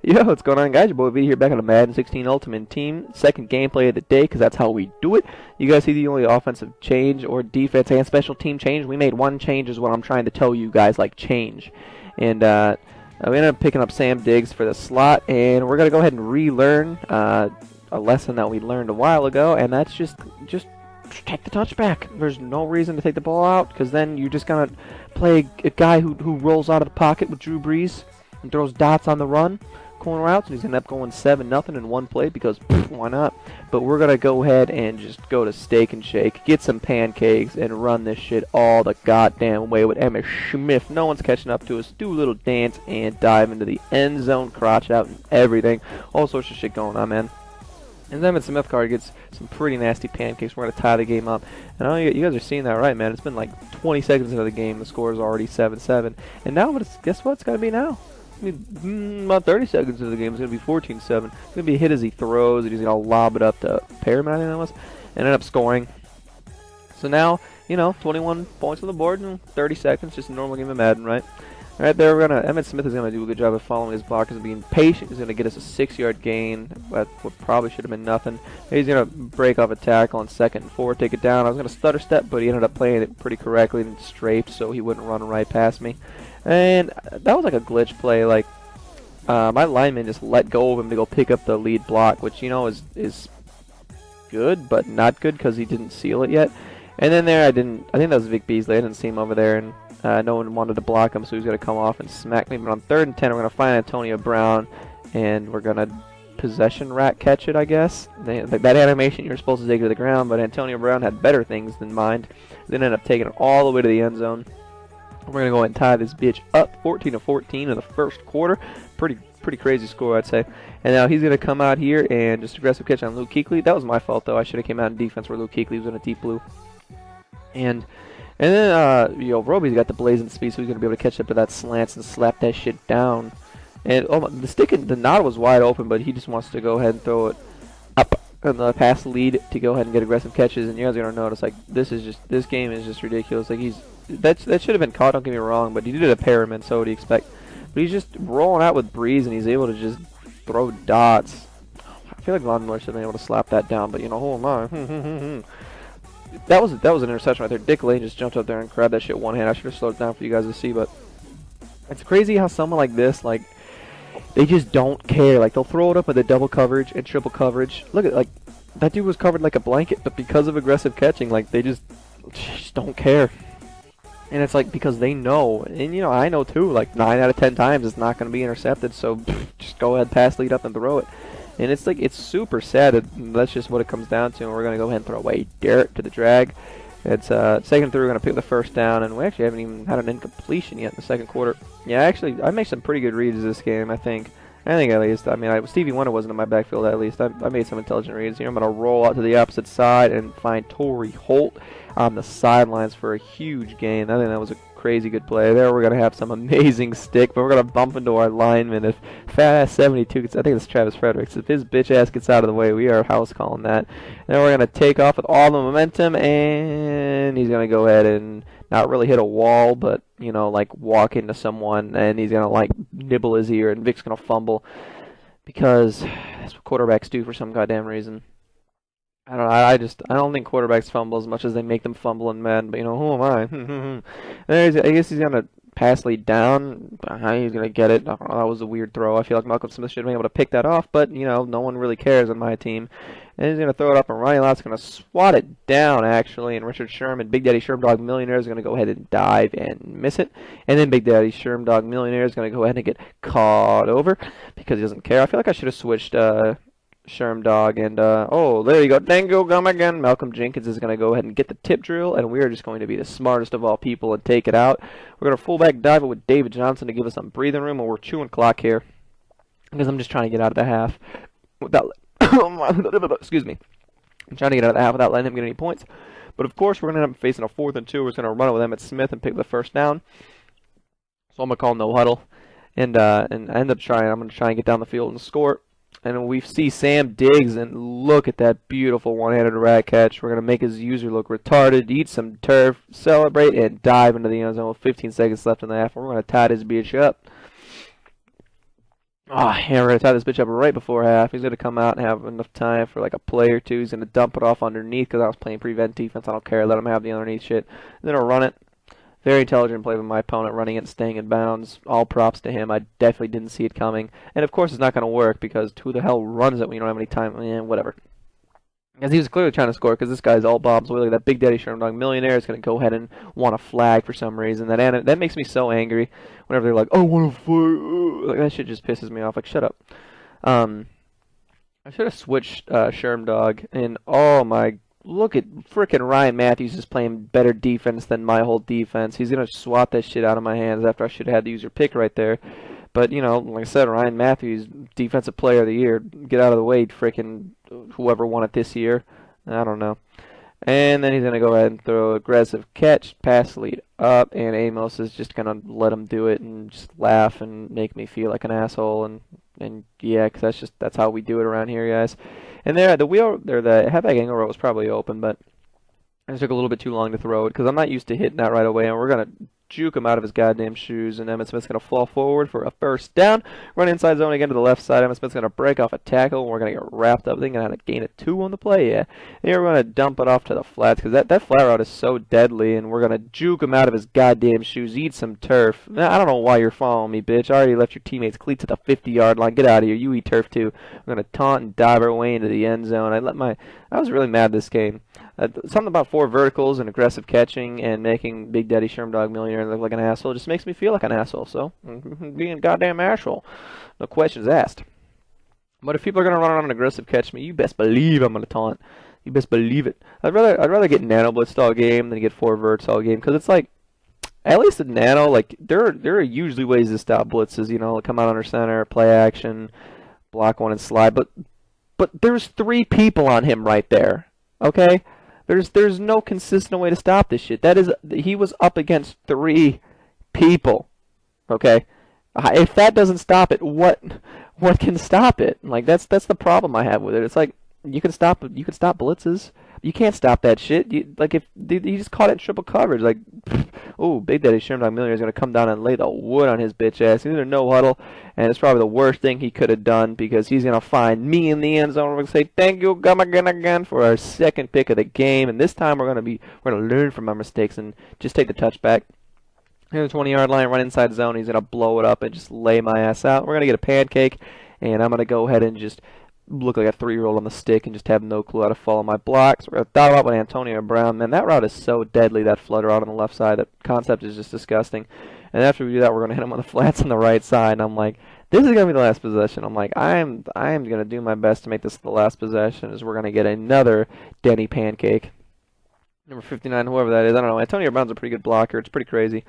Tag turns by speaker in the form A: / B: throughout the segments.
A: Yo, what's going on, guys? Your boy V here, back on the Madden 16 Ultimate Team. Second gameplay of the day, because that's how we do it. You guys see the only offensive change or defense and special team change? We made one change is what I'm trying to tell you guys, like change. And we ended up picking up Sam Diggs for the slot, and we're going to go ahead and relearn a lesson that we learned a while ago, and that's just take the touchback. There's no reason to take the ball out, because then you're just going to play a guy who rolls out of the pocket with Drew Brees and throws dots on the run. Corner routes, and he's gonna end up going 7-0 in one play because why not? But we're gonna go ahead and just go to Steak and Shake, get some pancakes, and run this shit all the goddamn way with Emmitt Smith. No one's catching up to us. Do a little dance and dive into the end zone, crotch out, and everything. All sorts of shit going on, man. And then Emmitt Smith card gets some pretty nasty pancakes. We're gonna tie the game up. And I know you guys are seeing that right, man. It's been like 20 seconds into the game. The score is already 7-7. And now, guess what it's gonna be now? About 30 seconds into the game, it's going to be 14-7. It's going to be a hit as he throws, and he's going to lob it up to Perriman, I think that was, and end up scoring. So now, 21 points on the board in 30 seconds, just a normal game of Madden, right? Right there, Emmitt Smith is going to do a good job of following his blockers and being patient. He's going to get us a 6-yard gain, but what probably should have been nothing. He's going to break off a tackle on 2nd and 4, take it down. I was going to stutter step, but he ended up playing it pretty correctly and strafed, so he wouldn't run right past me. And that was like a glitch play. Like my lineman just let go of him to go pick up the lead block, which is good, but not good because he didn't seal it yet. And then there, I think that was Vic Beasley. I didn't see him over there, and no one wanted to block him, so he's gonna come off and smack me. But on 3rd and 10, we're gonna find Antonio Brown, and we're gonna possession rat catch it, I guess. That animation you're supposed to take to the ground, but Antonio Brown had better things than mine. Then ended up taking it all the way to the end zone. We're going to go ahead and tie this bitch up 14-14 in the first quarter. Pretty crazy score, I'd say. And now he's going to come out here and just aggressive catch on Luke Kuechly. That was my fault, though. I should have came out in defense where Luke Kuechly was in a deep blue. And then, Roby's got the blazing speed, so he's going to be able to catch up to that slants and slap that shit down. And the knot was wide open, but he just wants to go ahead and throw it up on the pass lead to go ahead and get aggressive catches. And you guys are going to notice, like, this game is just ridiculous. Like, that should have been caught, don't get me wrong, but he did a Perriman, so what do you expect? But he's just rolling out with Breeze, and he's able to just throw dots. I feel like Von Miller should have been able to slap that down, but who am I? That was an interception right there. Dick Lane just jumped up there and grabbed that shit one hand. I should have slowed it down for you guys to see, but it's crazy how someone like this, like, they just don't care. Like, they'll throw it up with a double coverage and triple coverage. Look at, like, that dude was covered like a blanket, but because of aggressive catching, like, they just don't care. And it's like, because they know, and I know too, like 9 out of 10 times it's not going to be intercepted, so just go ahead, pass, lead up, and throw it. And it's like, it's super sad that that's just what it comes down to, and we're going to go ahead and throw away Derek to the drag. It's 2nd and 3, we're going to pick the first down, and we actually haven't even had an incompletion yet in the second quarter. Yeah, actually, I made some pretty good reads this game, I think at least. I mean, Stevie Wonder wasn't in my backfield at least. I made some intelligent reads here. I'm going to roll out to the opposite side and find Torrey Holt on the sidelines for a huge gain. I think that was a crazy good play. There we're going to have some amazing stick, but we're going to bump into our lineman. If Fat Ass 72 gets, I think it's Travis Fredericks, if his bitch ass gets out of the way, we are house calling that. Then we're going to take off with all the momentum, and he's going to go ahead and not really hit a wall, but like walk into someone, and he's gonna like nibble his ear, and Vic's gonna fumble because that's what quarterbacks do for some goddamn reason. I don't know. I don't think quarterbacks fumble as much as they make them fumble in Madden. But who am I? I guess he's gonna pass lead down. He's gonna get it. I don't know, that was a weird throw. I feel like Malcolm Smith should have been able to pick that off, but no one really cares on my team. And he's going to throw it up, and Ronnie Lott's going to swat it down, actually. And Richard Sherman, Big Daddy Shermdog Millionaire, is going to go ahead and dive and miss it. And then Big Daddy Shermdog Millionaire is going to go ahead and get caught over because he doesn't care. I feel like I should have switched Shermdog. And, oh, there you go. Dango gum again. Malcolm Jenkins is going to go ahead and get the tip drill, and we are just going to be the smartest of all people and take it out. We're going to fullback dive it with David Johnson to give us some breathing room, and we're chewing clock here because I'm just trying to get out of the half without... Excuse me. I'm trying to get out of the half without letting him get any points. But of course, we're going to end up facing a 4th and 2. We're going to run it with Emmitt Smith and pick the first down. So I'm going to call no huddle. And I end up trying. I'm going to try and get down the field and score. And we see Sam Diggs, and look at that beautiful one-handed rat catch. We're going to make his user look retarded, eat some turf, celebrate, and dive into the end zone with 15 seconds left in the half. We're going to tie this bitch up. Oh, yeah, we're gonna tie this bitch up right before half. He's gonna come out and have enough time for like a play or two. He's gonna dump it off underneath because I was playing prevent defense. I don't care. Let him have the underneath shit. Then he'll run it. Very intelligent play by my opponent, running it and staying in bounds. All props to him. I definitely didn't see it coming. And of course, it's not going to work because who the hell runs it when you don't have any time? Whatever. Because he was clearly trying to score because this guy's all bombs away. Like that Big Daddy Sherman millionaire is going to go ahead and want a flag for some reason. That makes me so angry whenever they're like, "Oh, I want a flag." Like, that shit just pisses me off. Like, shut up. Um, I should have switched Shermdog, and oh my, look at frickin' Ryan Matthews is playing better defense than my whole defense. He's gonna swat that shit out of my hands after I should have had to use your pick right there. But you know, like I said, Ryan Matthews, Defensive Player of the Year. Get out of the way, frickin' whoever won it this year. I don't know. And then he's going to go ahead and throw aggressive catch, pass lead up, and Amos is just going to let him do it and just laugh and make me feel like an asshole. And yeah, because that's how we do it around here, guys. And there, the halfback angle route was probably open, but it just took a little bit too long to throw it because I'm not used to hitting that right away, and we're going to juke him out of his goddamn shoes, and Emmitt Smith's going to fall forward for a first down. Run inside zone again to the left side. Emmitt Smith's going to break off a tackle, and we're going to get wrapped up. They're going to have to gain a 2 on the play, yeah. And here we're going to dump it off to the flats, because that flat route is so deadly, and we're going to juke him out of his goddamn shoes, eat some turf. Now, I don't know why you're following me, bitch. I already left your teammates cleat to the 50-yard line. Get out of here. You eat turf, too. We're going to taunt and dive our way into the end zone. I was really mad this game. Something about 4 verticals and aggressive catching and making Big Daddy Shermdog millionaire look like an asshole just makes me feel like an asshole. So, being a goddamn asshole. No questions asked. But if people are going to run around and aggressive catch me, you best believe I'm going to taunt. You best believe it. I'd rather get nano blitzed all game than get 4 verts all game. Because it's like, at least in nano, like, there are usually ways to stop blitzes. You know, come out under center, play action, block one and slide. But there's 3 people on him right there. Okay? There's no consistent way to stop this shit. He was up against 3 people. Okay? If that doesn't stop it, what can stop it? Like that's the problem I have with it. It's like you can stop blitzes. You can't stop that shit. Like if he just caught it in triple coverage, like oh, Big Daddy Sherman Millionaire is gonna come down and lay the wood on his bitch ass. He's gonna no huddle, and it's probably the worst thing he could have done because he's gonna find me in the end zone. We're gonna say thank you, again for our 2nd pick of the game, and this time we're gonna learn from our mistakes and just take the touchback. Here's the 20-yard line, run inside zone. He's gonna blow it up and just lay my ass out. We're gonna get a pancake, and I'm gonna go ahead and just look like a 3-year-old on the stick and just have no clue how to follow my blocks. We're going to thought about with Antonio Brown. Man, that route is so deadly, that flutter out on the left side. That concept is just disgusting. And after we do that, we're going to hit him on the flats on the right side. And I'm like, this is going to be the last possession. I'm like, I'm going to do my best to make this the last possession as we're going to get another Denny pancake. Number 59, whoever that is. I don't know. Antonio Brown's a pretty good blocker. It's pretty crazy.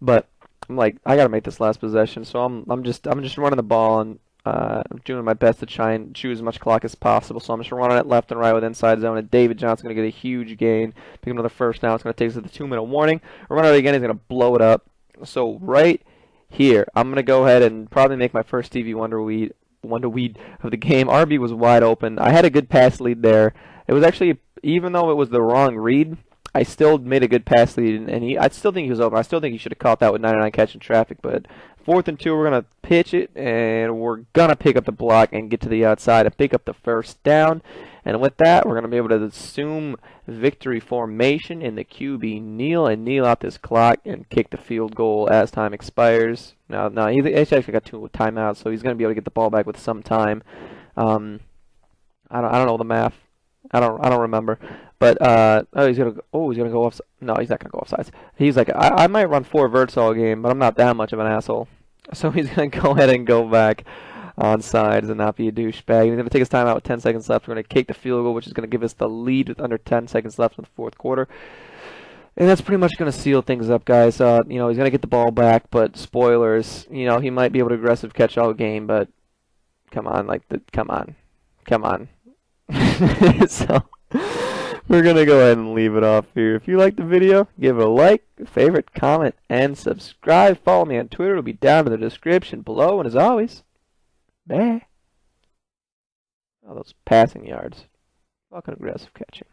A: But I'm like, I got to make this last possession. So I'm just running the ball and I'm doing my best to try and chew as much clock as possible, so I'm just running it left and right with inside zone, and David Johnson's going to get a huge gain, pick another first down. It's going to take us to the 2-minute warning. We're running it again. He's going to blow it up. So right here, I'm going to go ahead and probably make my first Stevie Wonder weed of the game. RB was wide open. I had a good pass lead there. It was actually, even though it was the wrong read, I still made a good pass lead, and I still think he was open. I still think he should have caught that with 99 catching traffic, but 4th and 2, we're going to pitch it, and we're going to pick up the block and get to the outside and pick up the first down. And with that, we're going to be able to assume victory formation in the QB kneel out this clock and kick the field goal as time expires. Now he's actually got 2 timeouts, so he's going to be able to get the ball back with some time. I don't know the math. I don't remember. But he's gonna go off. No, he's not gonna go offsides. He's like, I might run 4 verts all game, but I'm not that much of an asshole. So he's gonna go ahead and go back on sides and not be a douchebag. He's gonna take his time out with 10 seconds left. We're gonna kick the field goal, which is gonna give us the lead with under 10 seconds left in the 4th quarter. And that's pretty much gonna seal things up, guys. He's gonna get the ball back, but spoilers. He might be able to aggressive catch all game, but come on. So we're going to go ahead and leave it off here. If you liked the video, give it a like, favorite, comment, and subscribe. Follow me on Twitter. It'll be down in the description below. And as always, bye. All those passing yards. Fucking aggressive catching.